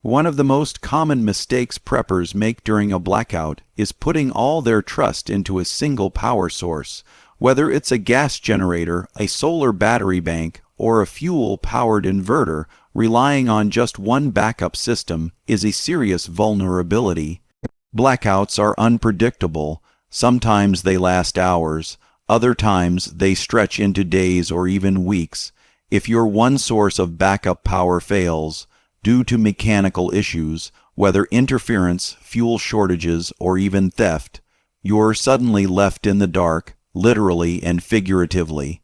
One of the most common mistakes preppers make during a blackout is putting all their trust into a single power source. Whether it's a gas generator, a solar battery bank, or a fuel-powered inverter, relying on just one backup system is a serious vulnerability. Blackouts are unpredictable. Sometimes they last hours. Other times they stretch into days or even weeks. If your one source of backup power fails, due to mechanical issues, whether interference, fuel shortages, or even theft, you're suddenly left in the dark, literally and figuratively.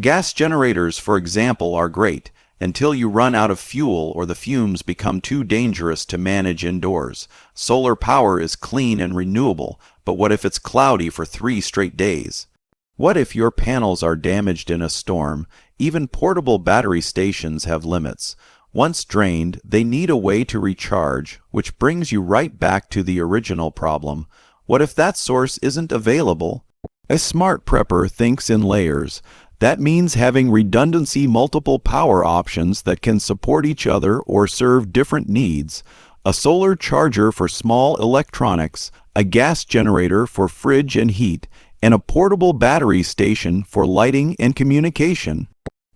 Gas generators, for example, are great until you run out of fuel or the fumes become too dangerous to manage indoors. Solar power is clean and renewable, but what if it's cloudy for 3 straight days? What if your panels are damaged in a storm? Even portable battery stations have limits. Once drained, they need a way to recharge, which brings you right back to the original problem. What if that source isn't available? A smart prepper thinks in layers. That means having redundancy multiple power options that can support each other or serve different needs. A solar charger for small electronics, a gas generator for fridge and heat, and a portable battery station for lighting and communication.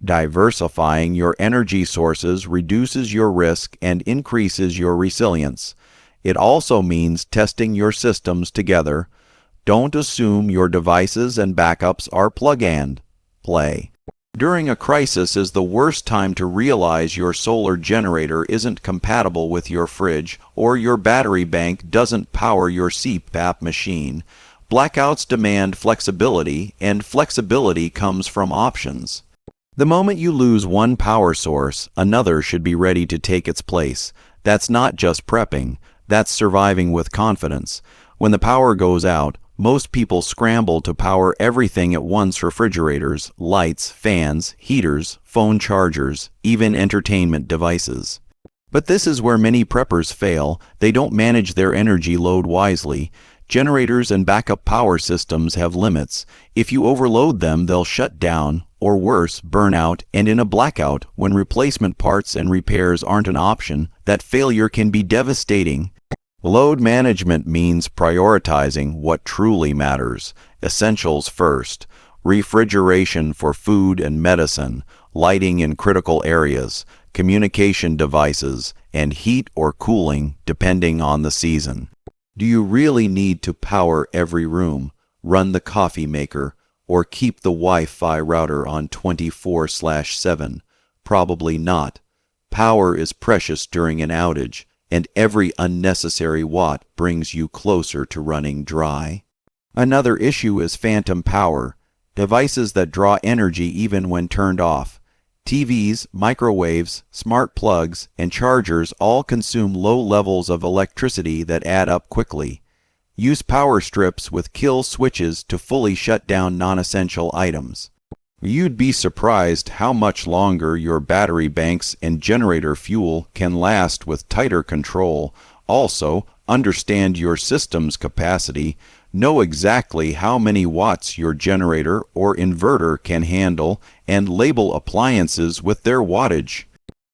Diversifying your energy sources reduces your risk and increases your resilience. It also means testing your systems together. Don't assume your devices and backups are plug-and-play. During a crisis is the worst time to realize your solar generator isn't compatible with your fridge or your battery bank doesn't power your CPAP machine. Blackouts demand flexibility, and flexibility comes from options. The moment you lose one power source, another should be ready to take its place. That's not just prepping, that's surviving with confidence. When the power goes out, most people scramble to power everything at once: refrigerators, lights, fans, heaters, phone chargers, even entertainment devices. But this is where many preppers fail. They don't manage their energy load wisely. Generators and backup power systems have limits. If you overload them, they'll shut down, or worse, burn out, and in a blackout, when replacement parts and repairs aren't an option, that failure can be devastating. Load management means prioritizing what truly matters. Essentials first. Refrigeration for food and medicine, lighting in critical areas, communication devices, and heat or cooling depending on the season. Do you really need to power every room, run the coffee maker, or keep the Wi-Fi router on 24/7? Probably not. Power is precious during an outage, and every unnecessary watt brings you closer to running dry. Another issue is phantom power, devices that draw energy even when turned off. TVs, microwaves, smart plugs, and chargers all consume low levels of electricity that add up quickly. Use power strips with kill switches to fully shut down non-essential items. You'd be surprised how much longer your battery banks and generator fuel can last with tighter control. Also, understand your system's capacity. Know exactly how many watts your generator or inverter can handle and label appliances with their wattage.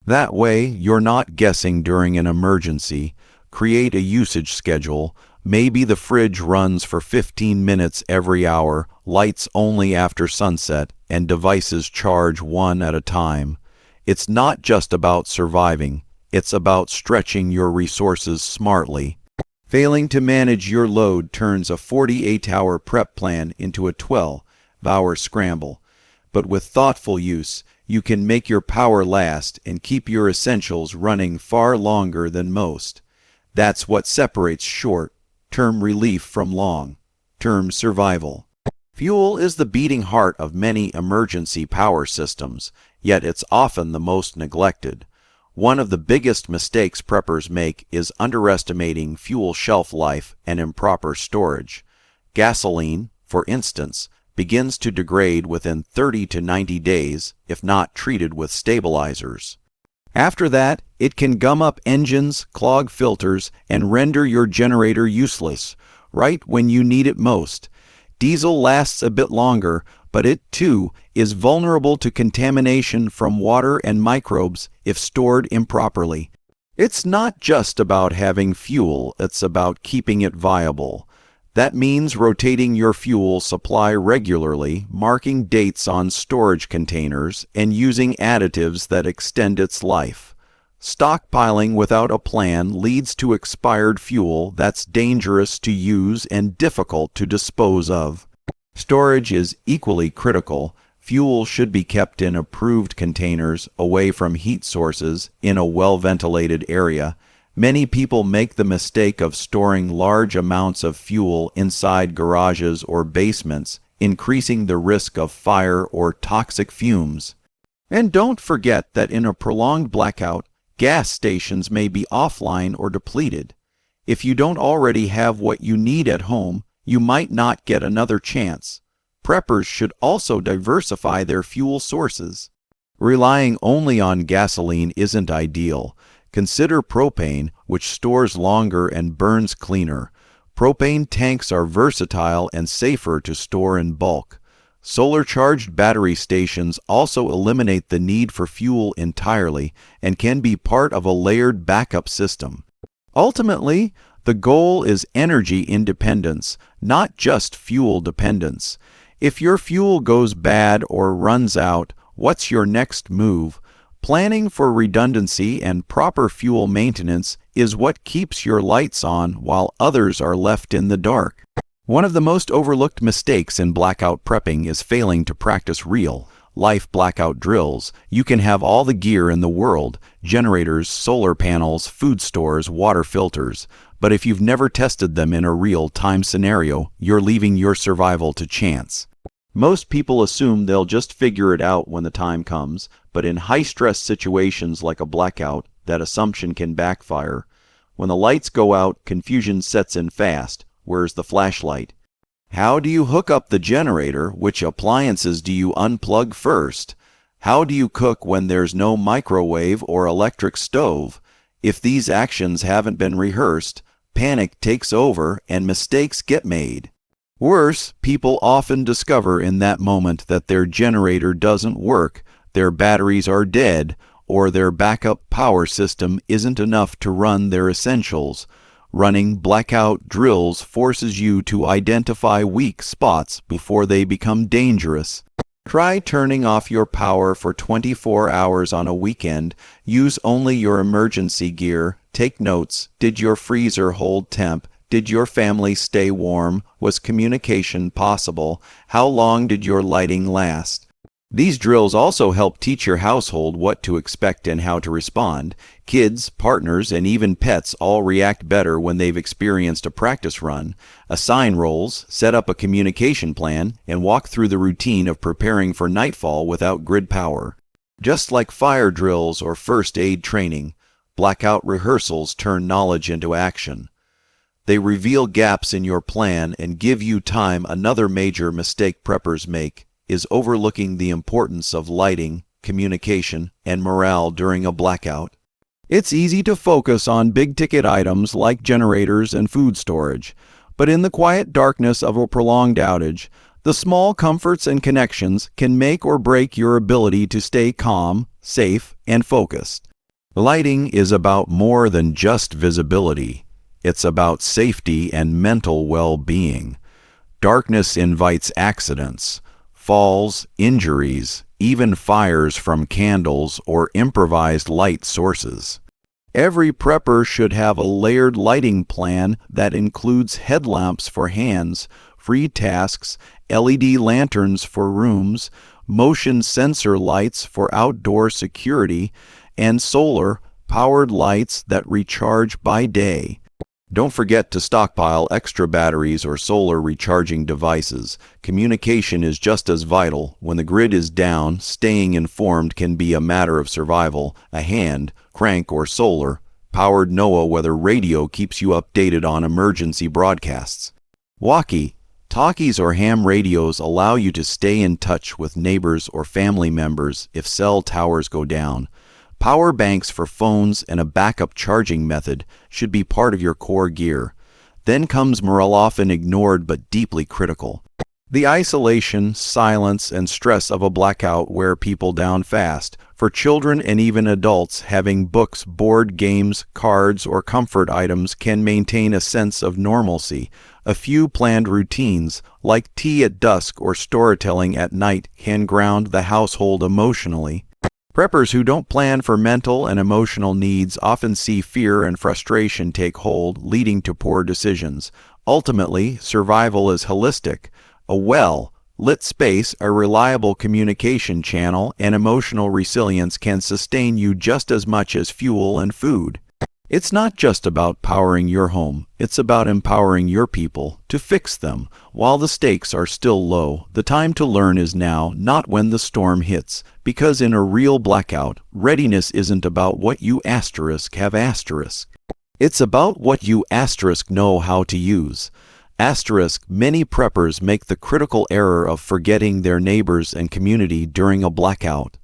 That way, you're not guessing during an emergency. Create a usage schedule. Maybe the fridge runs for 15 minutes every hour, lights only after sunset, and devices charge one at a time. It's not just about surviving. It's about stretching your resources smartly. Failing to manage your load turns a 48-hour prep plan into a 12-hour scramble. But with thoughtful use, you can make your power last and keep your essentials running far longer than most. That's what separates short-term relief from long-term survival. Fuel is the beating heart of many emergency power systems, yet it's often the most neglected. One of the biggest mistakes preppers make is underestimating fuel shelf life and improper storage. Gasoline, for instance, begins to degrade within 30 to 90 days if not treated with stabilizers. After that, it can gum up engines, clog filters, and render your generator useless, right when you need it most. Diesel lasts a bit longer, but it too is vulnerable to contamination from water and microbes if stored improperly. It's not just about having fuel, it's about keeping it viable. That means rotating your fuel supply regularly, marking dates on storage containers, and using additives that extend its life. Stockpiling without a plan leads to expired fuel that's dangerous to use and difficult to dispose of. Storage is equally critical. Fuel should be kept in approved containers, away from heat sources, in a well-ventilated area. Many people make the mistake of storing large amounts of fuel inside garages or basements, increasing the risk of fire or toxic fumes. And don't forget that in a prolonged blackout, gas stations may be offline or depleted. If you don't already have what you need at home, you might not get another chance. Preppers should also diversify their fuel sources. Relying only on gasoline isn't ideal. Consider propane, which stores longer and burns cleaner. Propane tanks are versatile and safer to store in bulk. Solar-charged battery stations also eliminate the need for fuel entirely and can be part of a layered backup system. Ultimately, the goal is energy independence, not just fuel dependence. If your fuel goes bad or runs out, what's your next move? Planning for redundancy and proper fuel maintenance is what keeps your lights on while others are left in the dark. One of the most overlooked mistakes in blackout prepping is failing to practice real-life blackout drills. You can have all the gear in the world, generators, solar panels, food stores, water filters, but if you've never tested them in a real-time scenario, you're leaving your survival to chance. Most people assume they'll just figure it out when the time comes, but in high-stress situations like a blackout, that assumption can backfire. When the lights go out, confusion sets in fast. Where's the flashlight? How do you hook up the generator? Which appliances do you unplug first? How do you cook when there's no microwave or electric stove? If these actions haven't been rehearsed, panic takes over and mistakes get made. Worse, people often discover in that moment that their generator doesn't work, their batteries are dead, or their backup power system isn't enough to run their essentials. Running blackout drills forces you to identify weak spots before they become dangerous. Try turning off your power for 24 hours on a weekend. Use only your emergency gear. Take notes. Did your freezer hold temp? Did your family stay warm? Was communication possible? How long did your lighting last? These drills also help teach your household what to expect and how to respond. Kids, partners, and even pets all react better when they've experienced a practice run. Assign roles, set up a communication plan, and walk through the routine of preparing for nightfall without grid power. Just like fire drills or first aid training, blackout rehearsals turn knowledge into action. They reveal gaps in your plan and give you time. Another major mistake preppers make is overlooking the importance of lighting, communication, and morale during a blackout. It's easy to focus on big-ticket items like generators and food storage, but in the quiet darkness of a prolonged outage, the small comforts and connections can make or break your ability to stay calm, safe, and focused. Lighting is about more than just visibility. It's about safety and mental well-being. Darkness invites accidents, falls, injuries, even fires from candles or improvised light sources. Every prepper should have a layered lighting plan that includes headlamps for hands, free tasks, LED lanterns for rooms, motion sensor lights for outdoor security, and solar-powered lights that recharge by day. Don't forget to stockpile extra batteries or solar recharging devices. Communication is just as vital. When the grid is down, staying informed can be a matter of survival. A hand, crank, or solar-powered NOAA weather radio keeps you updated on emergency broadcasts. Walkie-talkies or ham radios allow you to stay in touch with neighbors or family members if cell towers go down. Power banks for phones and a backup charging method should be part of your core gear. Then comes morale, often ignored but deeply critical. The isolation, silence, and stress of a blackout wear people down fast. For children and even adults, having books, board games, cards, or comfort items can maintain a sense of normalcy. A few planned routines, like tea at dusk or storytelling at night, can ground the household emotionally. Preppers who don't plan for mental and emotional needs often see fear and frustration take hold, leading to poor decisions. Ultimately, survival is holistic. A well-lit space, a reliable communication channel, and emotional resilience can sustain you just as much as fuel and food. It's not just about powering your home, it's about empowering your people to fix them. While the stakes are still low, the time to learn is now, not when the storm hits. Because in a real blackout, readiness isn't about what you have asterisk. It's about what you know how to use. Many preppers make the critical error of forgetting their neighbors and community during a blackout.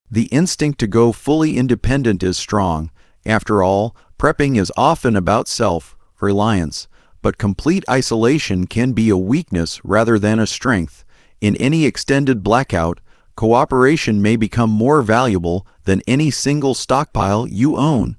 The instinct to go fully independent is strong. After all, prepping is often about self-reliance, but complete isolation can be a weakness rather than a strength. In any extended blackout, cooperation may become more valuable than any single stockpile you own.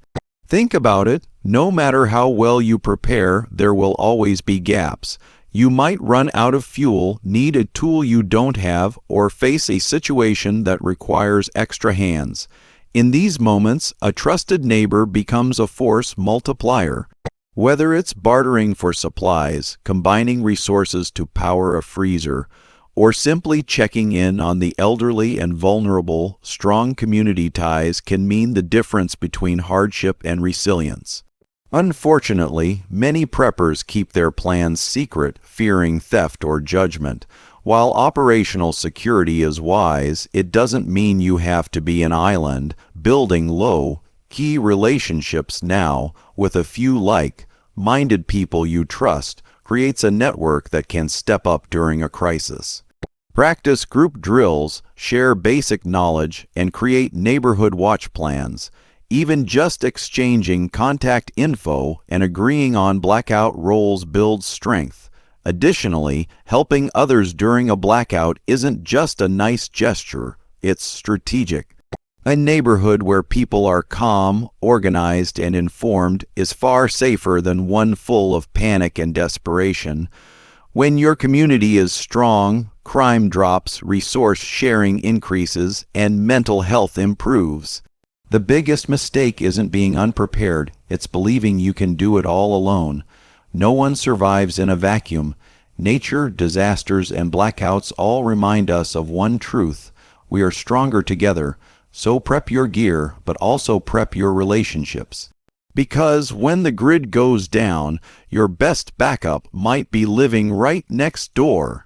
Think about it. No matter how well you prepare, there will always be gaps. You might run out of fuel, need a tool you don't have, or face a situation that requires extra hands. In these moments, a trusted neighbor becomes a force multiplier. Whether it's bartering for supplies, combining resources to power a freezer, or simply checking in on the elderly and vulnerable, strong community ties can mean the difference between hardship and resilience. Unfortunately, many preppers keep their plans secret, fearing theft or judgment. While operational security is wise, it doesn't mean you have to be an island. Building low-key relationships now with a few like-minded people you trust creates a network that can step up during a crisis. Practice group drills, share basic knowledge, and create neighborhood watch plans. Even just exchanging contact info and agreeing on blackout roles builds strength. Additionally, helping others during a blackout isn't just a nice gesture, it's strategic. A neighborhood where people are calm, organized, and informed is far safer than one full of panic and desperation. When your community is strong, crime drops, resource sharing increases, and mental health improves. The biggest mistake isn't being unprepared, it's believing you can do it all alone. No one survives in a vacuum. Nature, disasters, and blackouts all remind us of one truth: we are stronger together. So prep your gear, but also prep your relationships. Because when the grid goes down, your best backup might be living right next door.